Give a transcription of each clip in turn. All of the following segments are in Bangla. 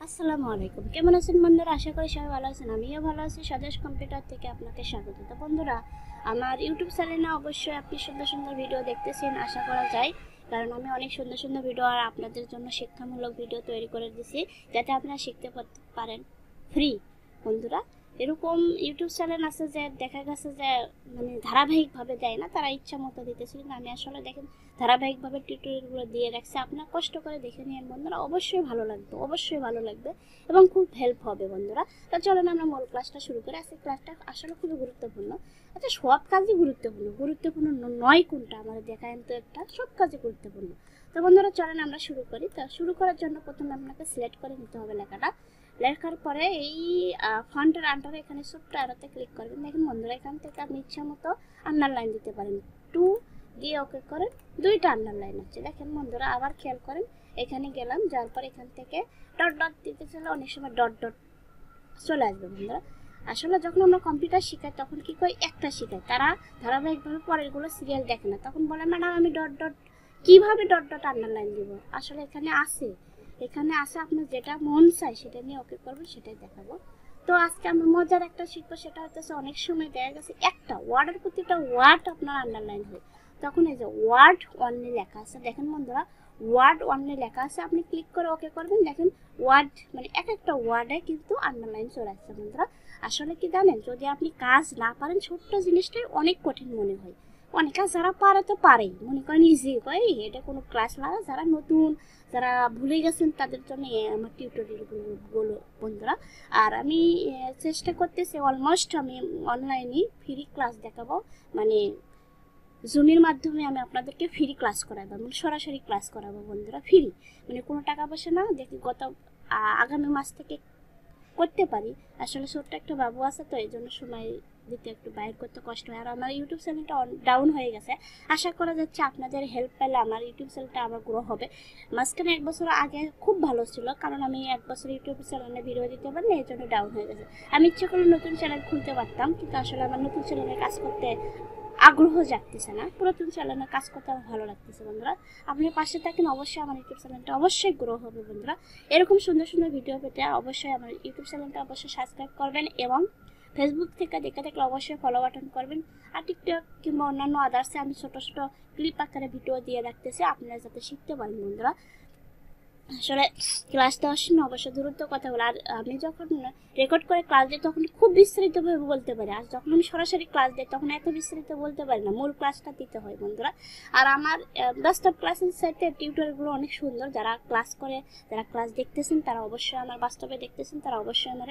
আসসালামু আলাইকুম। কেমন আছেন বন্ধুরা? আশা করি সবাই ভালো আছেন। আমিও ভালো আছি। স্বদেশ কম্পিউটার থেকে আপনাকে স্বাগত। তো বন্ধুরা, আমার ইউটিউব চ্যানেলে অবশ্যই আপনি সুন্দর সুন্দর ভিডিও দেখতেছেন আশা করা যায়, কারণ আমি অনেক সুন্দর সুন্দর ভিডিও আর আপনাদের জন্য শিক্ষামূলক ভিডিও তৈরি করে দিছি, যাতে আপনারা শিখতে পারেন ফ্রি। বন্ধুরা, এরকম ইউটিউব চ্যানেল আছে যে দেখা গেছে যে মানে ধারাবাহিকভাবে দেয় না, তারা ইচ্ছা মতো দিতেছে, কিন্তু আমি আসলে দেখেন ধারাবাহিকভাবে টিউটোরিয়ালগুলো দিয়ে রাখছি। আপনারা কষ্ট করে দেখে নিন বন্ধুরা, অবশ্যই ভালো লাগবে, অবশ্যই ভালো লাগবে এবং খুব হেল্প হবে বন্ধুরা। তো চলেন আমরা মূল ক্লাসটা শুরু করি। আজকে ক্লাসটা আসলে খুবই গুরুত্বপূর্ণ। আচ্ছা, সব কাজই গুরুত্বপূর্ণ, গুরুত্বপূর্ণ নয় কোনটা আমাদের দেখায়েন তো একটা। সব কাজই গুরুত্বপূর্ণ। তো বন্ধুরা চলেন আমরা শুরু করি। তো শুরু করার জন্য প্রথমে আপনাকে সিলেক্ট করে নিতে হবে লেখাটা। লেখার পরে এই ফন্টের আন্ডারে এখানে ছোট্ট অ্যারোতে ক্লিক করবেন। দেখেন বন্ধুরা, এখান থেকে আপনি ইচ্ছা মতো আন্ডারলাইন দিতে পারেন। 2 দিয়ে ওকে করেন, 2টা আন্ডারলাইন আছে। দেখেন বন্ধুরা, আবার খেয়াল করেন, এখানে গেলাম, যাওয়ার পর এখান থেকে ডট ডট দিতে চলে, অনেক সময় ডট ডট চলে আসবে বন্ধুরা। আসলে যখন আমরা কম্পিউটার শিখাই তখন কি করে একটা শিখাই, তারা ধারাবাহিকভাবে পরেরগুলো সিরিয়াল দেখে না, তখন বলে ম্যাডাম আমি ডট ডট কিভাবে ডট ডট আন্ডারলাইন দিব। আসলে এখানে আছে, আপনার যেটা মন চাই সেটা নিয়ে ওকে করবেন, সেটাই দেখাবো। তো আজকে আমরা মজার একটা শিখবো, সেটা হচ্ছে অনেক সময় দেখা গেছে একটা ওয়ার্ডের প্রতিটা ওয়ার্ড আপনার আন্ডারলাইন হয়, তখন এই যে ওয়ার্ড অনলি লেখা আছে, দেখেন বন্ধুরা ওয়ার্ড অনলি লেখা আছে, আপনি ক্লিক করে ওকে করবেন। দেখেন ওয়ার্ড মানে এক একটা ওয়ার্ডে কিন্তু আন্ডারলাইন চলে আসছে বন্ধুরা। আসলে কি জানেন, যদি আপনি কাজ না পারেন, ছোট্ট জিনিসটাই অনেক কঠিন মনে হয়। অনেক কাজ যারা পারে তো পারেই, মনে করেন ইজি হয়, এটা কোনো ক্লাস না। যারা নতুন, যারা ভুলে গেছেন তাদের জন্য আমার টিউটোরিয়ালগুলো বন্ধুরা। আর আমি চেষ্টা করতেছি, অলমোস্ট আমি অনলাইনে ফ্রি ক্লাস দেখাবো, মানে জুমের মাধ্যমে আমি আপনাদেরকে ফ্রি ক্লাস করাবো, মানে সরাসরি ক্লাস করাবো বন্ধুরা, ফ্রি, মানে কোনো টাকা পয়সা না। দেখি আগামী মাস থেকে করতে পারি। আসলে ছোট্ট একটা বাবু আছে, তো এই জন্য সময় দিতে একটু বাইর করতে কষ্ট হয়। আর আমার ইউটিউব চ্যানেলটা ডাউন হয়ে গেছে, আশা করা যাচ্ছে আপনাদের হেল্প পেলে আমার ইউটিউব চ্যানেলটা আবার গ্রো হবে। মাঝখানে 1 বছর আগে খুব ভালো ছিল, কারণ আমি 1 বছর ইউটিউব চ্যানেলে ভিডিও দিতে পারিনি, এই জন্য ডাউন হয়ে গেছে। আমি ইচ্ছে করলে নতুন চ্যানেল খুলতে পারতাম, কিন্তু আসলে আমার নতুন চ্যানেলে কাজ করতে আগ্রহ জাগতেছে না, পুরাতন চ্যানেলে কাজ করতে আমার ভালো লাগতেছে বন্ধুরা। আপনি পাশে থাকেন, অবশ্যই আমার ইউটিউব চ্যানেলটা অবশ্যই গ্রো হবে বন্ধুরা। এরকম সুন্দর সুন্দর ভিডিও পেতে অবশ্যই আমার ইউটিউব চ্যানেলটা অবশ্যই সাবস্ক্রাইব করবেন, এবং ফেসবুক থেকে দেখে দেখলে অবশ্যই ফলো বাটন করবেন। আর টিকটক কিংবা অন্যান্য আদার্সে আমি ছোটো ছোটো ক্লিপ আকারে ভিডিও দিয়ে রাখতেছি, আপনারা যাতে শিখতে পারেন বন্ধুরা। আসলে ক্লাস দেওয়ার সময় অবশ্যই দূরত্ব কথা বলে, আর আমি যখন রেকর্ড করে ক্লাস দিই তখন খুব বিস্তারিতভাবে বলতে পারি, আর যখন আমি সরাসরি ক্লাস দিই তখন এত বিস্তারিত বলতে পারি না, মূল ক্লাসটা দিতে হয় বন্ধুরা। আর আমার বাস্তব ক্লাসের সাইটে টিউটোরিয়ালগুলো অনেক সুন্দর, যারা ক্লাস করে, যারা ক্লাস দেখতেছেন তারা অবশ্যই আমার বাস্তবে দেখতেছেন, তারা অবশ্যই আমার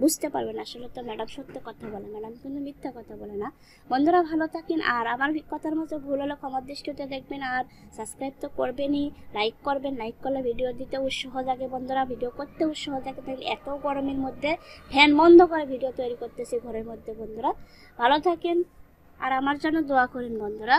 বুঝতে পারবেন। আসলে তো ম্যাডাম সত্য কথা বলে, ম্যাডাম কিন্তু মিথ্যা কথা বলে না বন্ধুরা। ভালো থাকেন, আর আমার কথার মধ্যে ভুল হলে ক্ষমার দৃষ্টিতে দেখবেন, আর সাবস্ক্রাইব তো করবেনই, লাইক করবেন, লাইক করলে ভিডিও দিতে উৎসাহ জাগে বন্ধুরা, ভিডিও করতে উৎসাহ জাগে। তাই এত গরমের মধ্যে ফ্যান বন্ধ করে ভিডিও তৈরি করতেছি ঘরের মধ্যে বন্ধুরা। ভালো থাকেন আর আমার জন্য দোয়া করেন বন্ধুরা।